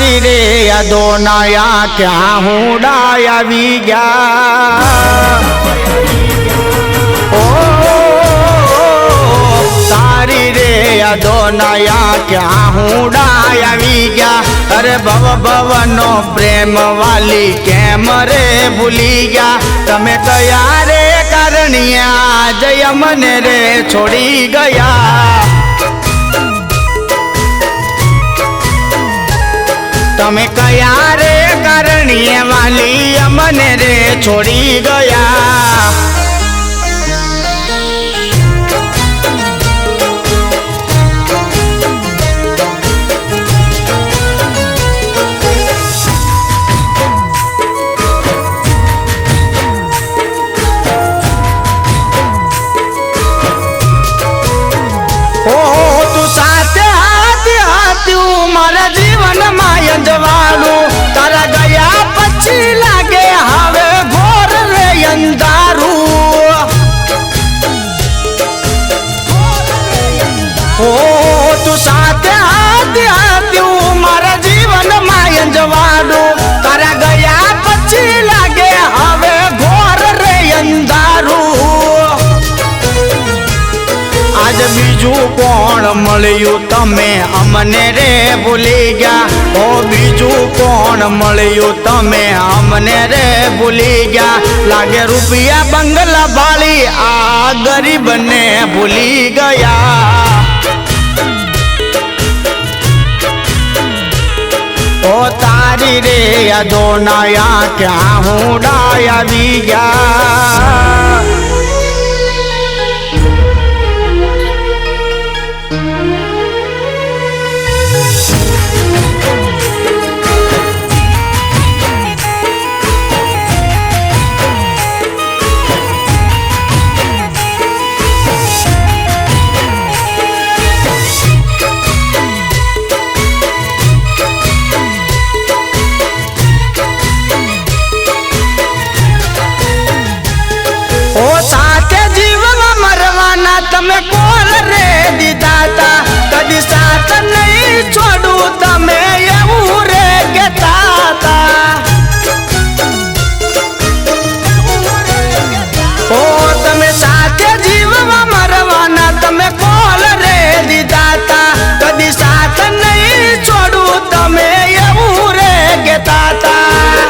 તારી રે અદોનાયા ક્યાં હુંડા આવી ગયા ઓ તારી રે અદોનાયા ક્યાં હુંડા આવી ગયા અરે ભવ ભવનો પ્રેમ વાલી કેમ રે ભૂલી ગયા તમે કયા રે કારણિયા જય મને રે છોડી ગયા તમે કયા રે કારણિયા વાલી અમને રે છોડી ગયા મારા જીવન માં અંજવાળું તારા ગયા પછી લાગે હવે ઘોર રે અંધારું ઓ તું સાથે હાથ્યું મારા જીવન માં અંજવાળું તારા ગયા પછી લાગે હવે ઘોર રે અંધારું આજ બીજું કોણ મળ્યું તમે અમને રે ભૂલી ગયા ઓ બીજું કોણ મળ્યું તમે અમને રે ભૂલી ગયા લાગે રૂપિયા બંગલા ભાળી આ ગરીબને ભૂલી ગયા ઓ તારી રે અદોનાયા ક્યાં હુંડા આવી ગયા તમે કોલ રે દીધા તા કદી સાથ નહીં છોડું તમે એવું રે કહેતા તા ઓ તમે સાથે જીવવા મરવાના તમે કોલ રે દીધા તા કદી સાથ નહીં છોડું તમે એવું રે કહેતા તા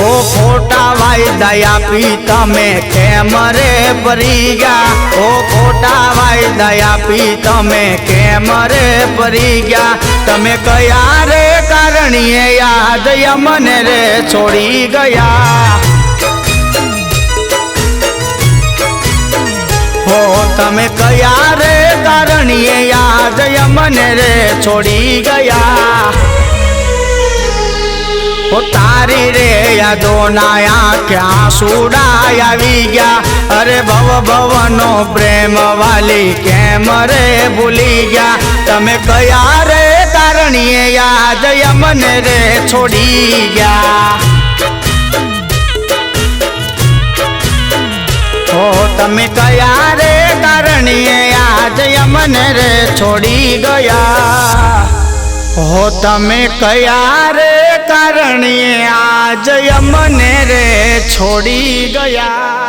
ઓ ખોટા વાયદા આપી તમે કેમ રે પરી ગયા ઓ ખોટા વાયદા આપી તમે કેમ રે પરી ગયા તમે કયા રે કારણીએ યાદ મને રે છોડી ગયા હો તમે કયા રે કારણીએ યાદ મને રે છોડી ગયા ઓ તારી રે અદોનાયા ક્યાં સુડા આવી ગયા અરે ભવ ભવનો પ્રેમ વાલી કેમ રે ભૂલી ગયા તમે કયા રે કારણીએ યાદ મને રે છોડી ગયા ઓ તમે કયા રે કારણીએ યાદ મને રે છોડી ગયા હો તમે કયા રે કારણીએ આજ મને રે છોડી ગયા।